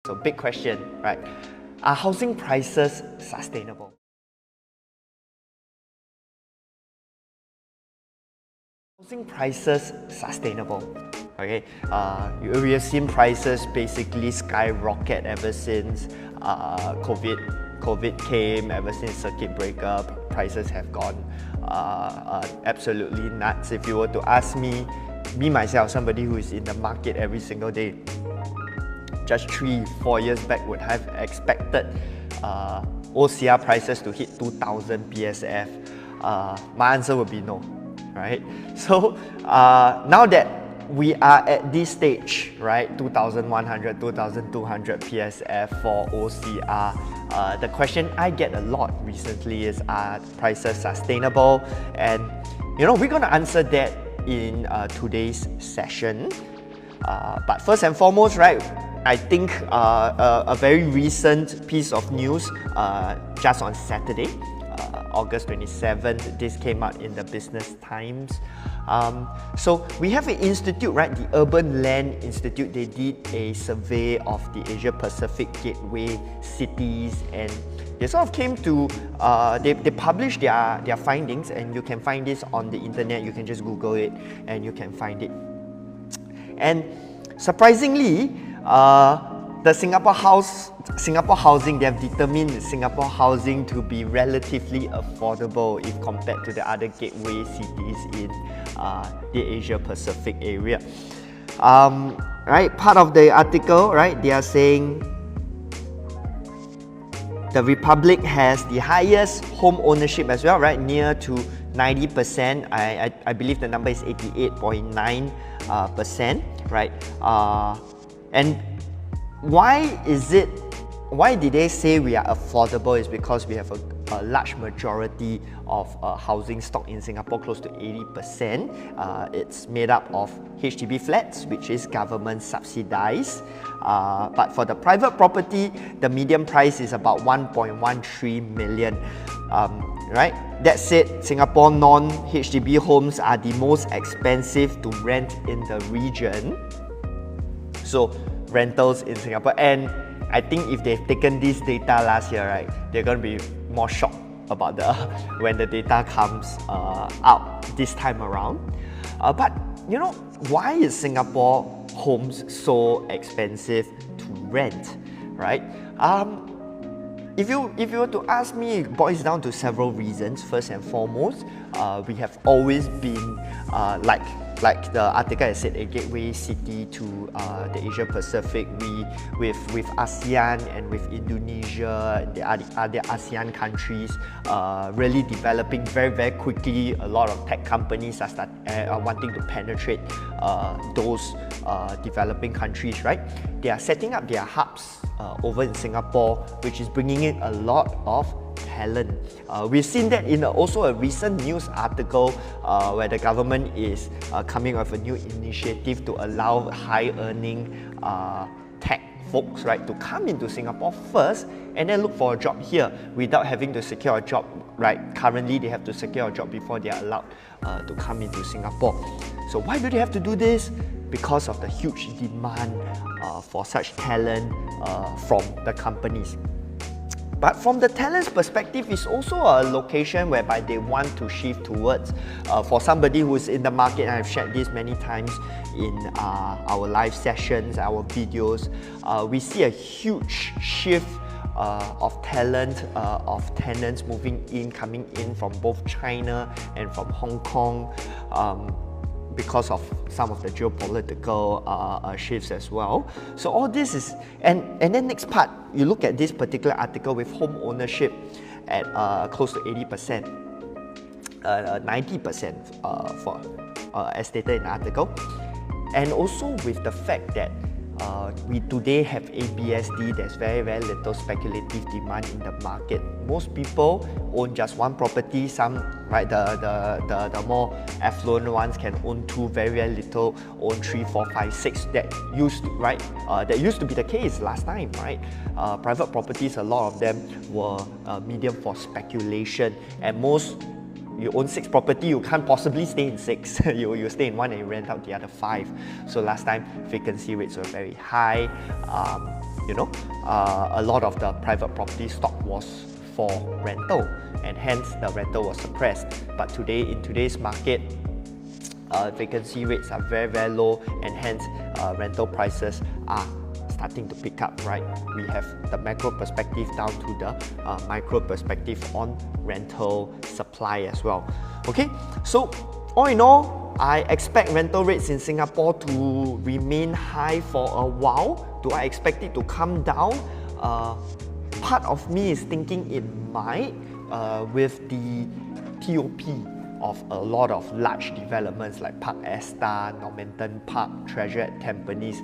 So big question, right? Are housing prices sustainable? Housing prices sustainable? Okay, we have seen prices basically skyrocket ever since COVID came, ever since circuit breaker, prices have gone absolutely nuts. If you were to ask me myself, somebody who is in the market every single day, just 3-4 years back would have expected OCR prices to hit 2000 PSF. My answer would be no, right? So now that we are at this stage, right, 2100, 2200 PSF for OCR, the question I get a lot recently is, are prices sustainable? And we're going to answer that in today's session. But first and foremost, right, I think a very recent piece of news just on Saturday, August 27th, this came out in the Business Times. So we have an institute, right, the Urban Land Institute. They did a survey of the Asia Pacific gateway cities, and they sort of came to, they published their findings, and you can find this on the internet. You can just Google it and you can find it. And surprisingly, the Singapore housing, they have determined Singapore housing to be relatively affordable if compared to the other gateway cities in the Asia Pacific area. Right, part of the article, right, they are saying the Republic has the highest home ownership as well, right, near to 90%. I believe the number is 88.9%, right? And why did they say we are affordable? Is because we have a large majority of housing stock in Singapore, close to 80%. It's made up of HDB flats, which is government subsidized. But for the private property, the median price is about 1.13 million. Right? That said, Singapore non-HDB homes are the most expensive to rent in the region. So rentals in Singapore, and I think if they've taken this data last year, right, they're going to be more shocked about when the data comes out this time around. But why is Singapore homes so expensive to rent, right? If you were to ask me, it boils down to several reasons. First and foremost, we have always been like the article has said, a gateway city to the Asia Pacific. With ASEAN and with Indonesia, the other ASEAN countries really developing very, very quickly. A lot of tech companies are wanting to penetrate those developing countries, right? They are setting up their hubs over in Singapore, which is bringing in a lot of talent. We've seen that in also a recent news article where the government is coming up with a new initiative to allow high-earning tech folks, right, to come into Singapore first and then look for a job here without having to secure a job, right? Currently, they have to secure a job before they are allowed to come into Singapore. So why do they have to do this? Because of the huge demand for such talent from the companies. But from the talent's perspective, it's also a location whereby they want to shift towards. For somebody who's in the market, and I've shared this many times in our live sessions, our videos, we see a huge shift of talent, of tenants coming in from both China and from Hong Kong, because of some of the geopolitical shifts as well. So all this is, and then next part, you look at this particular article with home ownership at close to 80%, 90% for as stated in the article, and also with the fact that we today have ABSD, there's very, very little speculative demand in the market. Most people own just one property. Some, right, the more affluent ones can own two, very, very little own 3, 4, 5, 6. That used to, right? That used to be the case last time, right? Private properties, a lot of them were medium for speculation, and most. You own 6 property, you can't possibly stay in 6. you stay in 1 and you rent out the other 5. So last time, vacancy rates were very high. a lot of the private property stock was for rental, and hence the rental was suppressed. But today, in today's market, vacancy rates are very, very low, and hence rental prices are starting to pick up, right? We have the macro perspective down to the micro perspective on rental supply as well. Okay, so all in all, I expect rental rates in Singapore to remain high for a while. Do I expect it to come down? Part of me is thinking it might, with the TOP of a lot of large developments like Park Esta, Normanton Park, Treasure at Tampines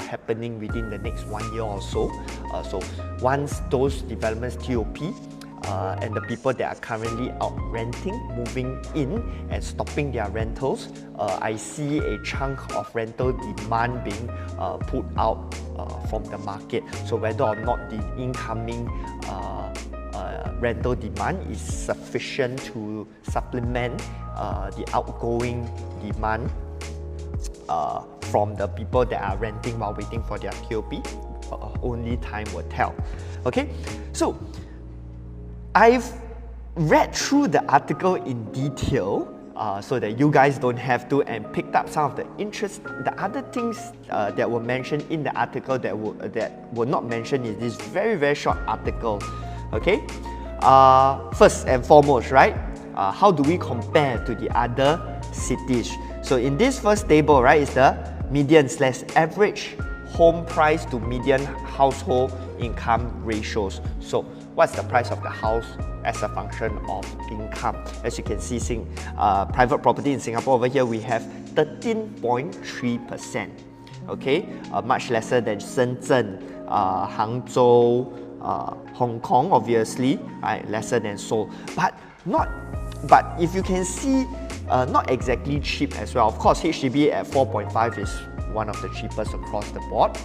happening within the next 1 year or so. So once those developments TOP, and the people that are currently out renting, moving in and stopping their rentals, I see a chunk of rental demand being put out from the market. So whether or not the incoming rental demand is sufficient to supplement the outgoing demand from the people that are renting while waiting for their TOP, only time will tell. Okay, so I've read through the article in detail so that you guys don't have to, and picked up some of the other things that were mentioned in the article that were not mentioned in this very, very short article. Okay, first and foremost, right, how do we compare to the other cities? So in this first table, right, is the median/average home price to median household income ratios. So what's the price of the house as a function of income? As you can see, private property in Singapore over here, we have 13.3%. Okay, much lesser than Shenzhen, Hangzhou, Hong Kong, obviously, right, lesser than Seoul. But if you can see, not exactly cheap as well. Of course, HDB at 4.5 is one of the cheapest across the board.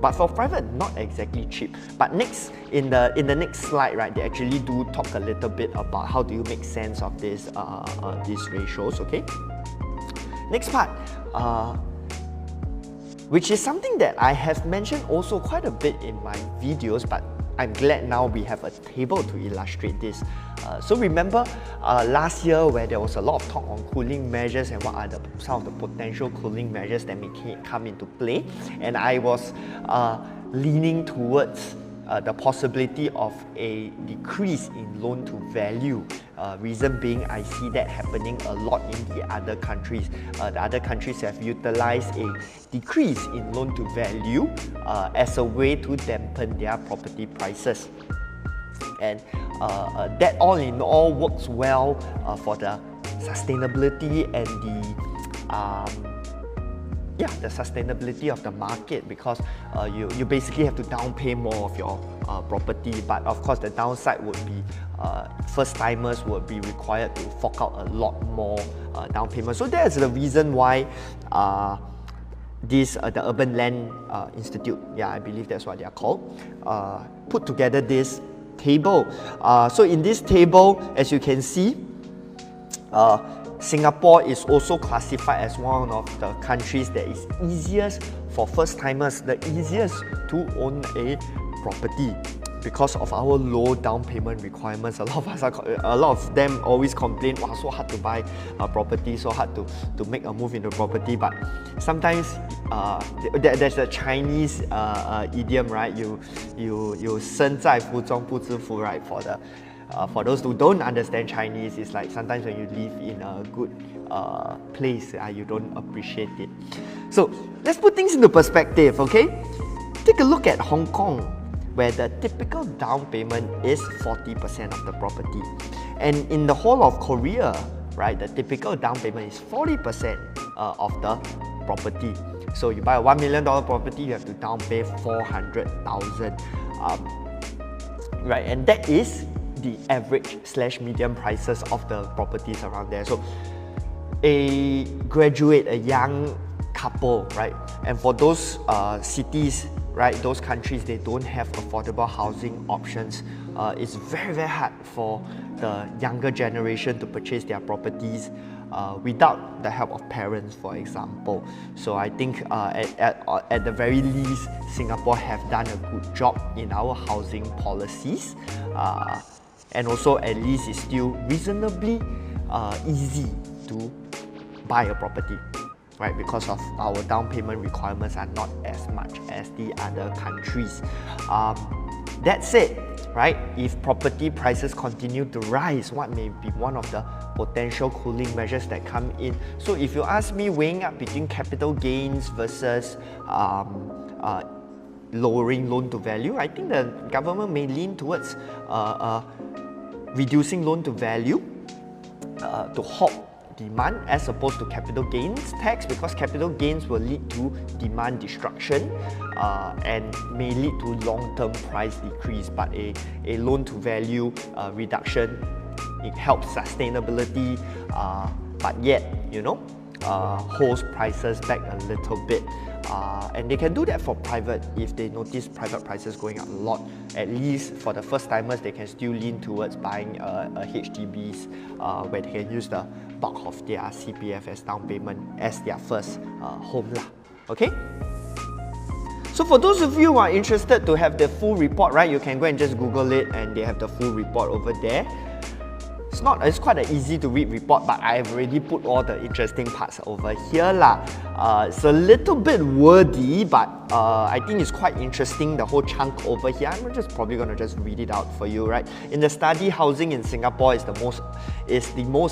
But for private, not exactly cheap. But next, in the next slide, right, they actually do talk a little bit about how do you make sense of these ratios. Okay. Next part, which is something that I have mentioned also quite a bit in my videos, but I'm glad now we have a table to illustrate this. So remember last year where there was a lot of talk on cooling measures and what are some of the potential cooling measures that may come into play, and I was leaning towards the possibility of a decrease in loan to value. Reason being, I see that happening a lot in the other countries. The other countries have utilized a decrease in loan to value as a way to dampen their property prices. And that all in all works well for the sustainability and the sustainability of the market, because you basically have to down pay more of your property. But of course, the downside would be first-timers would be required to fork out a lot more down payment. So that's the reason why the Urban Land Institute, I believe that's what they are called, put together this table. So in this table, as you can see, Singapore is also classified as one of the countries that is easiest for first-timers, the easiest to own a property because of our low down payment requirements. A lot of them always complain, wow, so hard to buy a property, so hard to make a move into property. But sometimes there's a Chinese idiom, right? You 身在福中不知福, right? For those who don't understand Chinese, it's like sometimes when you live in a good place, you don't appreciate it. So let's put things into perspective, okay? Take a look at Hong Kong, where the typical down payment is 40% of the property. And in the whole of Korea, right, the typical down payment is 40% of the property. So you buy a $1 million property, you have to down pay 400,000. Right, and that is the average/median prices of the properties around there. So a young couple, right, and for those cities right, those countries, they don't have affordable housing options. It's very, very hard for the younger generation to purchase their properties without the help of parents, for example. So I think at the very least, Singapore have done a good job in our housing policies. And also at least it's still reasonably easy to buy a property, right? Because of our down payment requirements are not as much as the other countries. That said, right, if property prices continue to rise, what may be one of the potential cooling measures that come in? So if you ask me, weighing up between capital gains versus lowering loan to value, I think the government may lean towards reducing loan to value to halt demand as opposed to capital gains tax, because capital gains will lead to demand destruction and may lead to long-term price decrease, but a loan to value reduction, it helps sustainability, but yet, you know, holds prices back a little bit. And they can do that for private if they notice private prices going up a lot. At least for the first timers, they can still lean towards buying HDBs where they can use the bulk of their CPF as down payment as their first home lah. Okay? So for those of you who are interested to have the full report, right, you can go and just Google it and they have the full report over there. It's quite an easy to read report, but I've already put all the interesting parts over here lah. It's a little bit wordy, but I think it's quite interesting, the whole chunk over here. I'm just probably going to just read it out for you, right? In the study, housing in Singapore is the most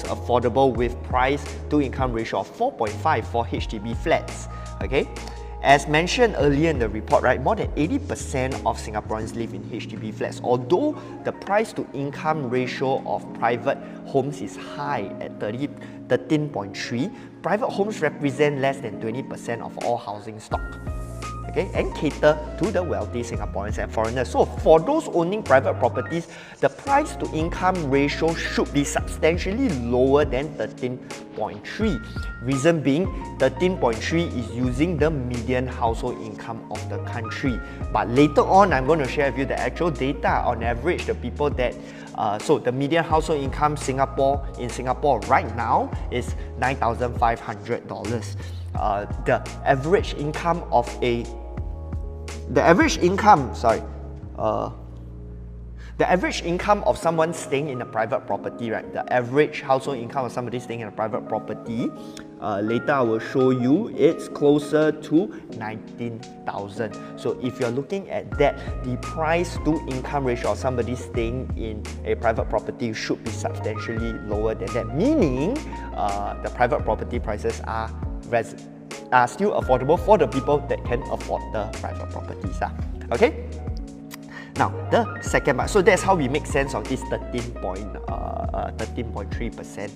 affordable with price to income ratio of 4.5 for HDB flats. Okay? As mentioned earlier in the report, right, more than 80% of Singaporeans live in HDB flats. Although the price to income ratio of private homes is high at 13.3, private homes represent less than 20% of all housing stock. Okay, and cater to the wealthy Singaporeans and foreigners. So for those owning private properties, the price to income ratio should be substantially lower than 13.3. Reason being, 13.3 is using the median household income of the country. But later on, I'm going to share with you the actual data. On average, the people that so the median household income in Singapore right now is $9,500. The average income of someone staying in a private property, right? The average household income of somebody staying in a private property, later I will show you, it's closer to 19,000. So if you're looking at that, the price to income ratio of somebody staying in a private property should be substantially lower than that, meaning the private property prices are still affordable for the people that can afford the private properties. Okay? Now, the second part, so that's how we make sense of this 13.3%.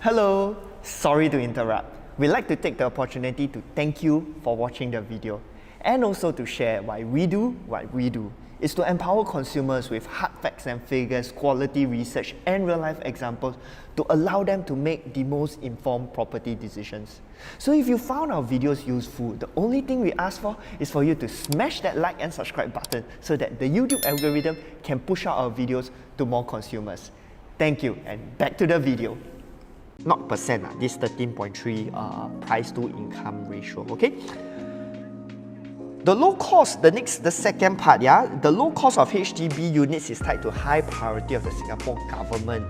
Hello, sorry to interrupt. We'd like to take the opportunity to thank you for watching the video and also to share why we do what we do. Is to empower consumers with hard facts and figures, quality research and real-life examples to allow them to make the most informed property decisions. So if you found our videos useful, the only thing we ask for is for you to smash that like and subscribe button so that the YouTube algorithm can push out our videos to more consumers. Thank you, and back to the video. Not percent, this 13.3 price to income ratio, okay? The low cost, the second part, the low cost of HDB units is tied to high priority of the Singapore government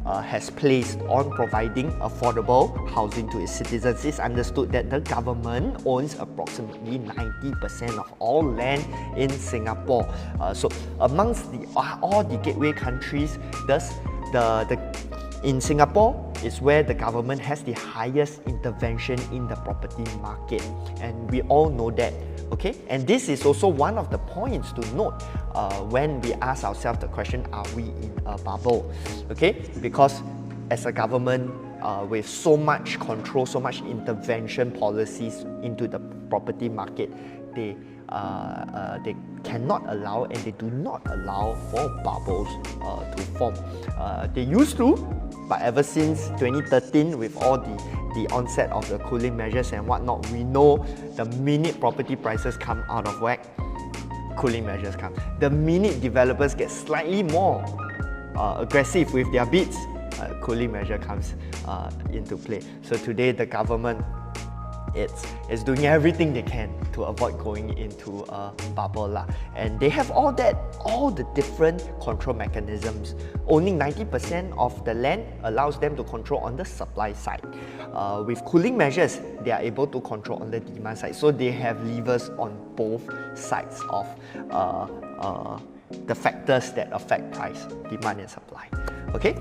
has placed on providing affordable housing to its citizens. It's understood that the government owns approximately 90% of all land in Singapore. So amongst all the gateway countries, in Singapore is where the government has the highest intervention in the property market, and we all know that, okay? And this is also one of the points to note when we ask ourselves the question, are we in a bubble? Okay, because as a government with so much control, so much intervention policies into the property market, they cannot allow and they do not allow for bubbles to form. They used to, but ever since 2013, with all the onset of the cooling measures and whatnot, we know the minute property prices come out of whack, cooling measures come. The minute developers get slightly more aggressive with their bids, cooling measure comes into play. So today the government is doing everything they can to avoid going into a bubble lah. And they have all the different control mechanisms. Owning 90% of the land allows them to control on the supply side. With cooling measures, they are able to control on the demand side. So they have levers on both sides of the factors that affect price, demand and supply. Okay?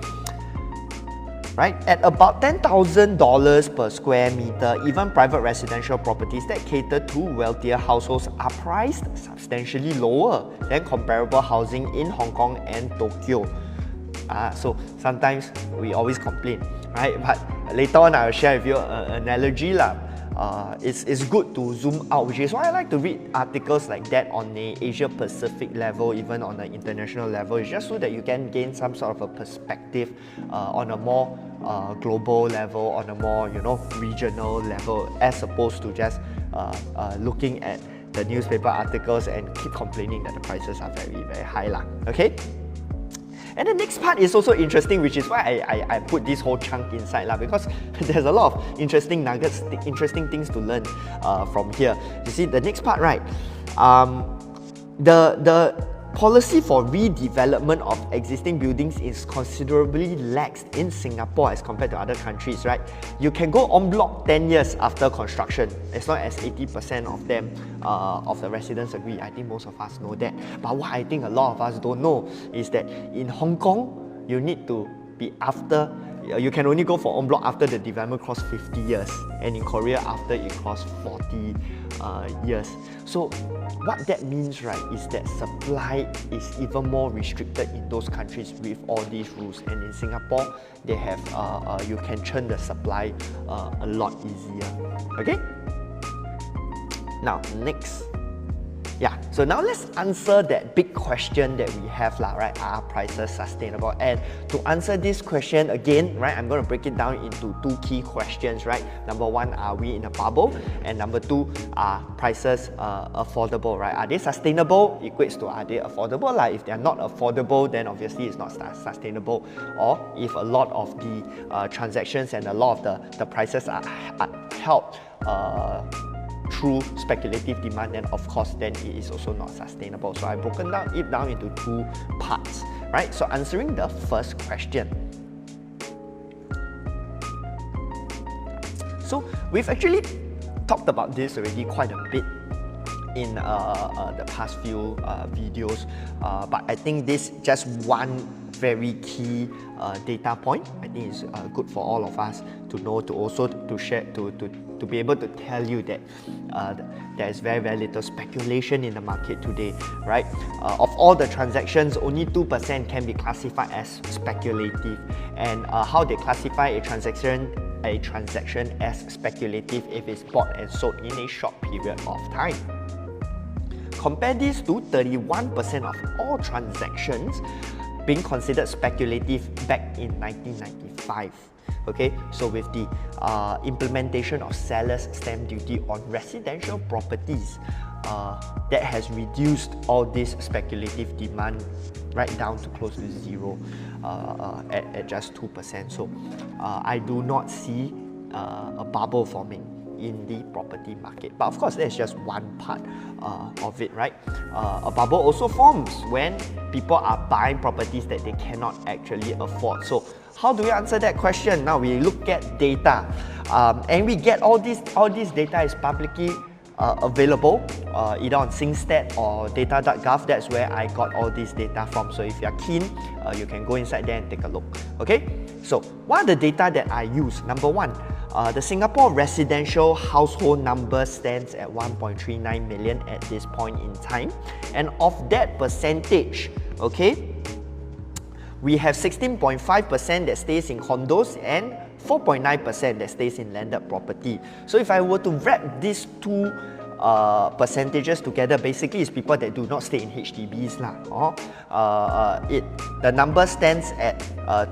Right? At about $10,000 per square meter, even private residential properties that cater to wealthier households are priced substantially lower than comparable housing in Hong Kong and Tokyo. So sometimes we always complain, right? But later on I will share with you an analogy lah. It's good to zoom out, which is why I like to read articles like that on the Asia Pacific level, even on the international level. It's just so that you can gain some sort of a perspective on a more global level, on a more regional level, as opposed to just looking at the newspaper articles and keep complaining that the prices are very, very high lah. Okay? And the next part is also interesting, which is why I put this whole chunk inside lah, because there's a lot of interesting nuggets, interesting things to learn from here. You see, the next part, right? The policy for redevelopment of existing buildings is considerably lax in Singapore as compared to other countries, right? You can go en bloc 10 years after construction, as long as 80% of them, of the residents agree. I think most of us know that. But what I think a lot of us don't know is that in Hong Kong, you need to be after, you can only go for en bloc after the development crossed 50 years, and in Korea after it crossed 40 years. So what that means, right, is that supply is even more restricted in those countries with all these rules. And in Singapore, they have you can churn the supply a lot easier. Okay. Now next. Yeah, so now let's answer that big question that we have lah, right? Are prices sustainable? And to answer this question again, right, I'm going to break it down into two key questions, right? Number one, are we in a bubble? And number two, are prices affordable, right? Are they sustainable? Equates to are they affordable? Like if they're not affordable, then obviously it's not sustainable. Or if a lot of the transactions and a lot of the prices are held through speculative demand, then of course then it is also not sustainable. So I've broken it down into two parts, right? So answering the first question. So we've actually talked about this already quite a bit in the past few videos, but I think this just one very key data point. I think it's good for all of us to know, to also to share, to be able to tell you that there is very, very little speculation in the market today, right? Of all the transactions, only 2% can be classified as speculative. And how they classify a transaction as speculative if it's bought and sold in a short period of time. Compare this to 31% of all transactions being considered speculative back in 1995. Okay, so with the implementation of seller's stamp duty on residential properties, that has reduced all this speculative demand right down to close to zero at just 2%. So I do not see a bubble forming in the property market. But of course, that's just one part of it, right? A bubble also forms when people are buying properties that they cannot actually afford. So how do we answer that question? Now we look at data, and we get all this data is publicly available either on SingStat or data.gov. That's where I got all this data from. So if you're keen, you can go inside there and take a look. Okay, so what are the data that I use? Number one, the Singapore residential household number stands at 1.39 million at this point in time, and of that percentage, okay, we have 16.5% that stays in condos and 4.9% that stays in landed property. So if I were to wrap these two percentages together, basically is people that do not stay in HDBs lah. The number stands at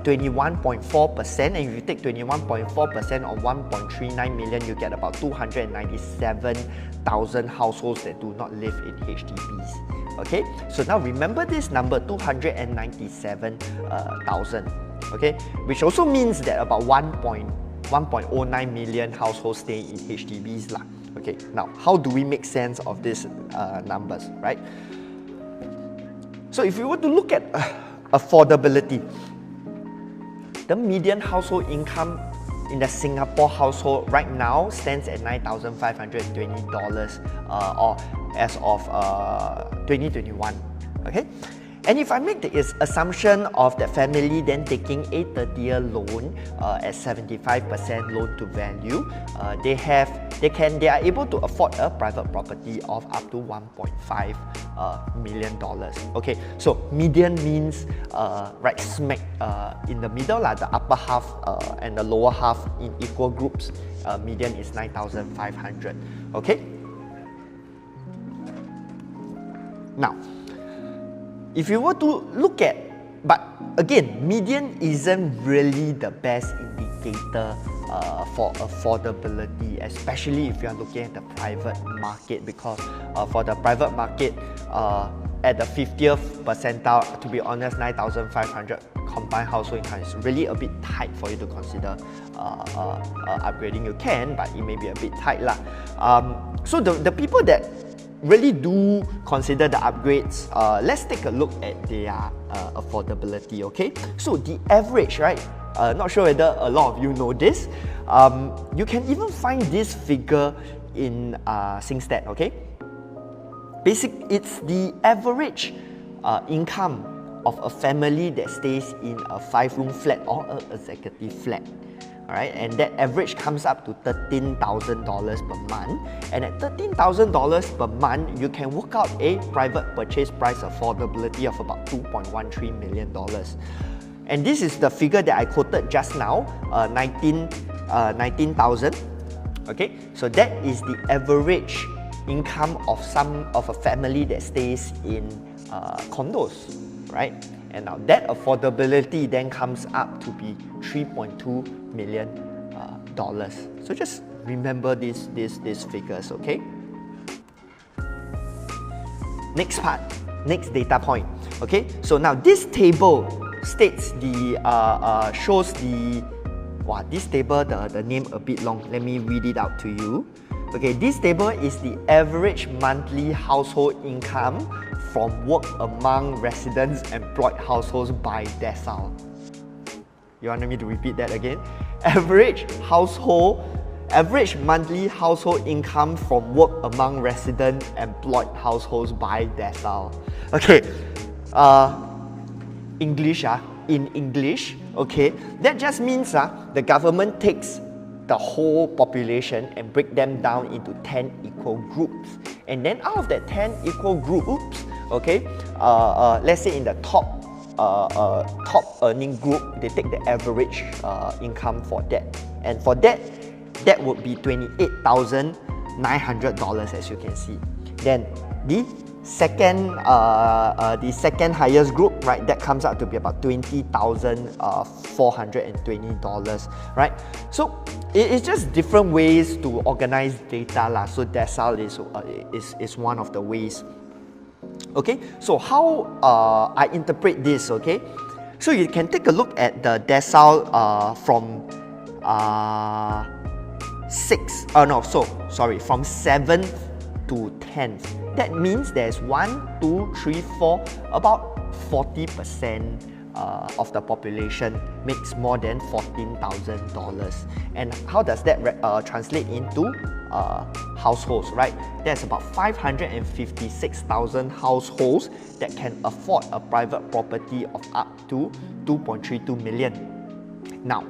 21.4%, and if you take 21.4% on 1.39 million, you get about 297,000 households that do not live in HDBs. Okay, so now remember this number, 297,000. Okay, which also means that about 1.09 million households stay in HDBs lah. Okay, now how do we make sense of these numbers, right? So if we were to look at affordability, the median household income in the Singapore household right now stands at $9,520 or as of 2021. Okay, and if I make the assumption of the family then taking a 30-year loan at 75% loan to value, they are able to afford a private property of up to $1.5 million. Okay, so median means right smack in the middle, the upper half and the lower half in equal groups. Median is 9,500. Okay. Now, if you were to look at, but again, median isn't really the best indicator for affordability, especially if you are looking at the private market, because for the private market, at the 50th percentile, to be honest, 9,500 combined household income is really a bit tight for you to consider upgrading. You can, but it may be a bit tight lah. So the people that really do consider the upgrades, let's take a look at their affordability, okay? So the average, right? Not sure whether a lot of you know this. You can even find this figure in SingStat, okay? It's the average income of a family that stays in a 5-room flat or an executive flat. Alright, and that average comes up to $13,000 per month, and at $13,000 per month, you can work out a private purchase price affordability of about $2.13 million. And this is the figure that I quoted just now, 19,000. Okay, so that is the average income of a family that stays in condos, right? And now that affordability then comes up to be $3.2 million. So just remember these figures, okay? Next part, next data point. Okay, so now this table states shows the this table, the name a bit long. Let me read it out to you. Okay, this table is the average monthly household income from work among residents employed households by decile. You want me to repeat that again? Average monthly household income from work among resident employed households by decile. Okay, English, in English, okay, that just means the government takes the whole population and break them down into 10 equal groups. And then out of that 10 equal groups, okay, let's say in the top earning group, they take the average income for that. And for that would be $28,900, as you can see. Then the second highest group, right, that comes out to be about $20,420, right? So it's just different ways to organize data lah. So decile is one of the ways. Okay, so how I interpret this, okay? So you can take a look at the decile from from 7th to 10th. That means there's 1, 2, 3, 4, about 40% of the population makes more than $14,000. And how does that translate into households, right? There's about 556,000 households that can afford a private property of up to 2.32 million. Now,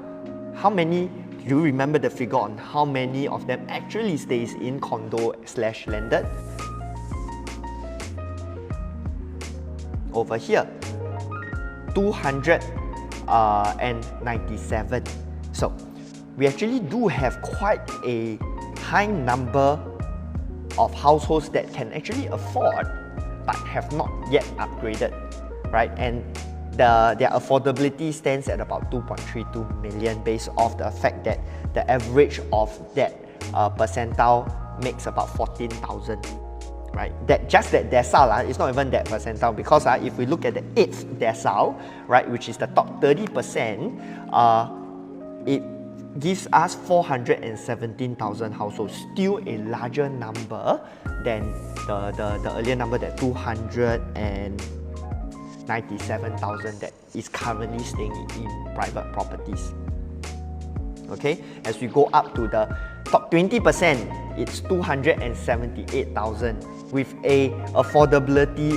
how many, do you remember the figure on how many of them actually stays in condo/landed? Over here, 297. So we actually do have quite a high number of households that can actually afford but have not yet upgraded, right? And their affordability stands at about 2.32 million based off the fact that the average of that percentile makes about 14,000, right? Just that decile, it's not even that percentile, because if we look at the 8th decile, right, which is the top 30%, it gives us 417,000 households, still a larger number than the earlier number, that 297,000 that is currently staying in private properties. Okay, as we go up to the top 20%, it's 278,000 with a affordability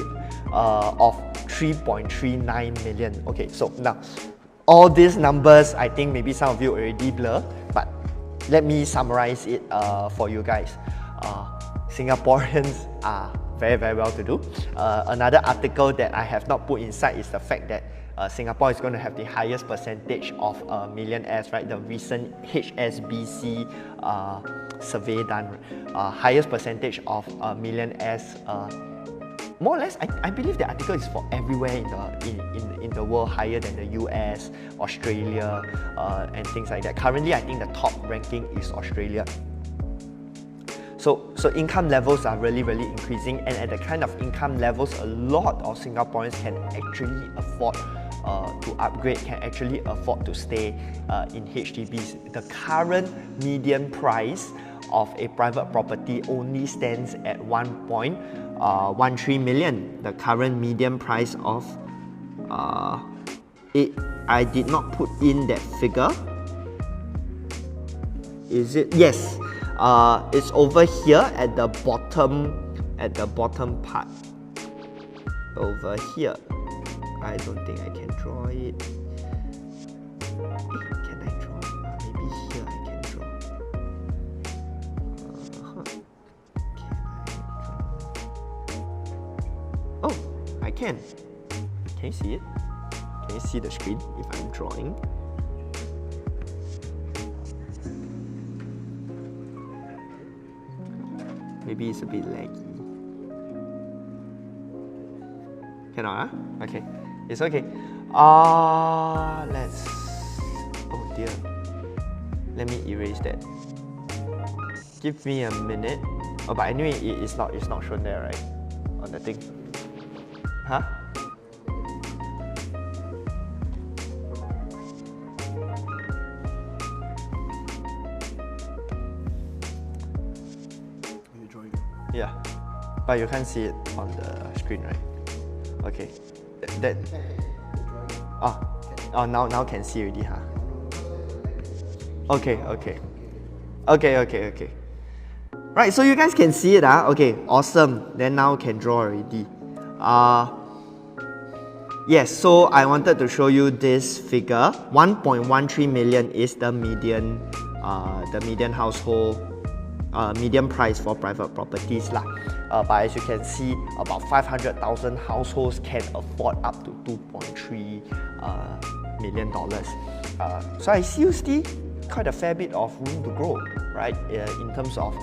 of 3.39 million. Okay, so now all these numbers, I think maybe some of you already blur, but let me summarize it for you guys. Singaporeans are very, very well to do. Another article that I have not put inside is the fact that Singapore is going to have the highest percentage of millionaires, right? The recent HSBC survey done, highest percentage of millionaires. More or less, I believe the article is for everywhere in the world, higher than the US, Australia, and things like that. Currently, I think the top ranking is Australia. So income levels are really, really increasing, and at the kind of income levels, a lot of Singaporeans can actually afford to upgrade, can actually afford to stay in HDBs. The current median price of a private property only stands at 1.13 million. The current median price of it, I did not put in that figure. Is it? Yes. It's over here at the bottom part. Over here. I don't think I can draw it. Can I draw it? Maybe here I can draw. Oh, I can. Can you see it? Can you see the screen if I'm drawing? Maybe it's a bit laggy. Cannot, huh? Okay. It's okay. Let's... Oh dear. Let me erase that. Give me a minute. Oh, but anyway, it's not shown there, right? On the thing. Huh? Yeah, but you can't see it on the screen, right? Okay. Now can see already, huh? Okay. Right, so you guys can see it, huh? Okay, awesome. Then now can draw already. Yes, so I wanted to show you this figure. 1.13 million is the median household median price for private properties lah. But as you can see, about 500,000 households can afford up to $2.3 million. So I still see quite a fair bit of room to grow, right? In terms of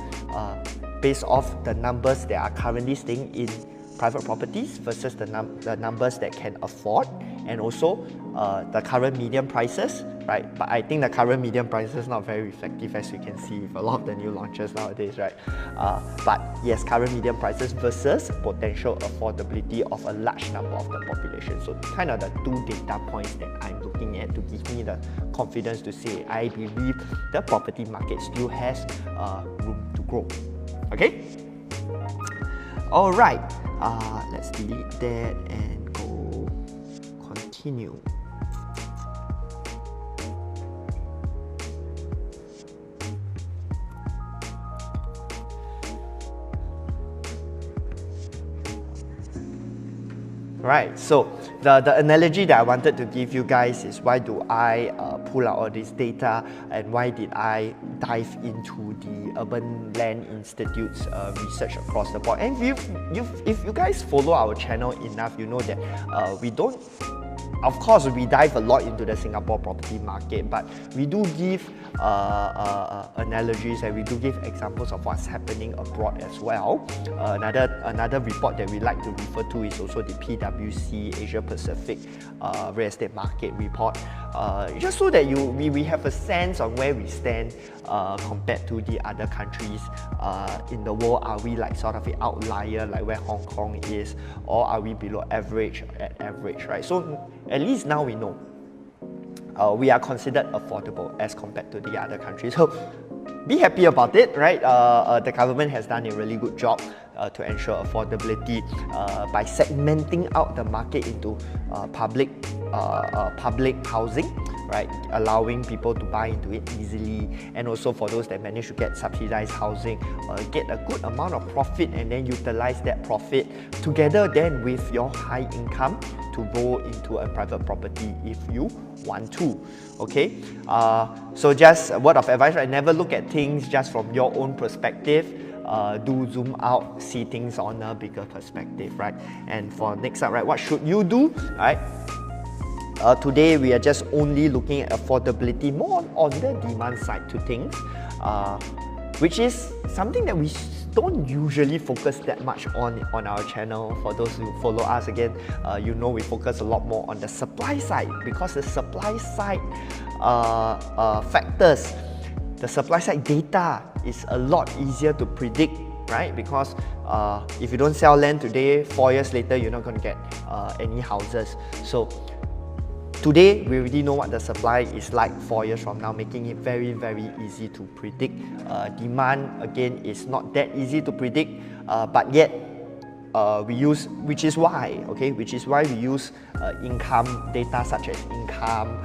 based off the numbers that are currently staying in private properties versus the numbers that can afford, and also the current median prices, right? But I think the current median prices is not very reflective, as you can see with a lot of the new launches nowadays, right? But yes, current median prices versus potential affordability of a large number of the population. So kind of the two data points that I'm looking at to give me the confidence to say I believe the property market still has room to grow. Okay? All right. Let's delete that and go continue. Right, so the analogy that I wanted to give you guys is, why do I pull out all this data, and why did I dive into the Urban Land Institute's research across the board? And if you guys follow our channel enough, you know that we don't of course, we dive a lot into the Singapore property market, but we do give analogies and we do give examples of what's happening abroad as well. Another report that we like to refer to is also the PwC Asia Pacific Real Estate Market Report, just so that we have a sense of where we stand compared to the other countries in the world. Are we like sort of an outlier like where Hong Kong is, or are we below average, at average, right? So at least now we know we are considered affordable as compared to the other countries. So be happy about it, right? The government has done a really good job to ensure affordability by segmenting out the market into public housing, right? Allowing people to buy into it easily, and also for those that manage to get subsidized housing, get a good amount of profit and then utilize that profit together then with your high income to roll into a private property if you want to. Okay, so just a word of advice, right? Never look at things just from your own perspective. Do zoom out, see things on a bigger perspective, right? And for next up, right, what should you do, right? Today we are just only looking at affordability more on the demand side to things, which is something that we don't usually focus that much on our channel. For those who follow us, again, you know we focus a lot more on the supply side, because the supply side factors, the supply side data is a lot easier to predict, right? Because if you don't sell land today, 4 years later, you're not going to get any houses. So today, we already know what the supply is like 4 years from now, making it very, very easy to predict. Demand, again, is not that easy to predict, but yet we use, which is why we use income data such as income,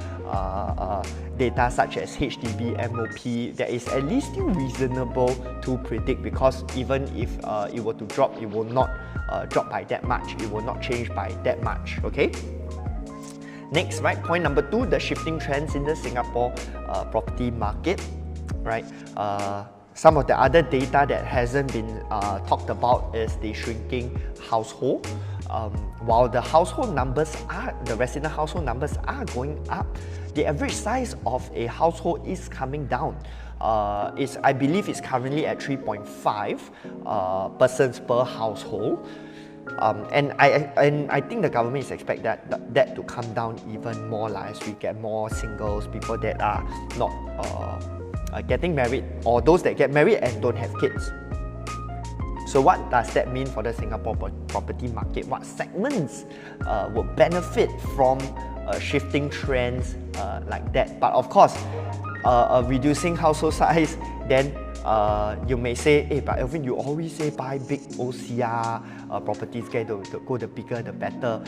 data such as HDB, MOP, that is at least still reasonable to predict, because even if it were to drop, it will not drop by that much, it will not change by that much, okay? Next, right, point number 2, the shifting trends in the Singapore property market, right? Some of the other data that hasn't been talked about is the shrinking household. While the household numbers the resident household numbers are going up, the average size of a household is coming down. I believe it's currently at 3.5 persons per household. And I think the government is expect that to come down even more, like, as we get more singles, people that are not getting married, or those that get married and don't have kids. So what does that mean for the Singapore property market? What segments will benefit from shifting trends like that? But of course, reducing household size, then you may say, hey, but Alvin, you always say buy big OCR properties, go the bigger the better.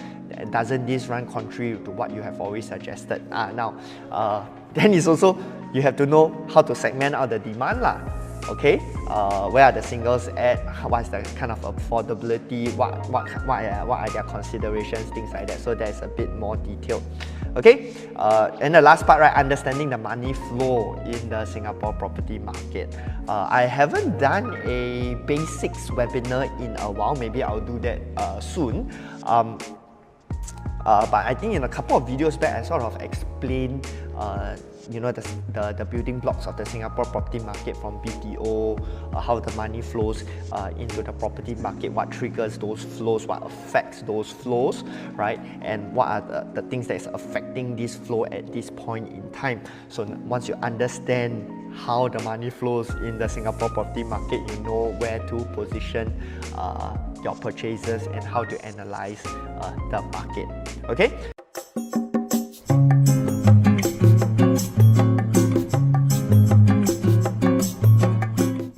Doesn't this run contrary to what you have always suggested? Then it's also, you have to know how to segment out the demand lah. Okay, where are the singles at? What's the kind of affordability? What are their considerations? Things like that. So there's a bit more detailed. Okay, and the last part, right, understanding the money flow in the Singapore property market. I haven't done a basics webinar in a while. Maybe I'll do that soon. But I think in a couple of videos back, I sort of explained you know, the building blocks of the Singapore property market, from BTO, how the money flows into the property market, what triggers those flows, what affects those flows, right? And what are the things that is affecting this flow at this point in time. So once you understand how the money flows in the Singapore property market, you know where to position your purchases and how to analyze the market. Okay?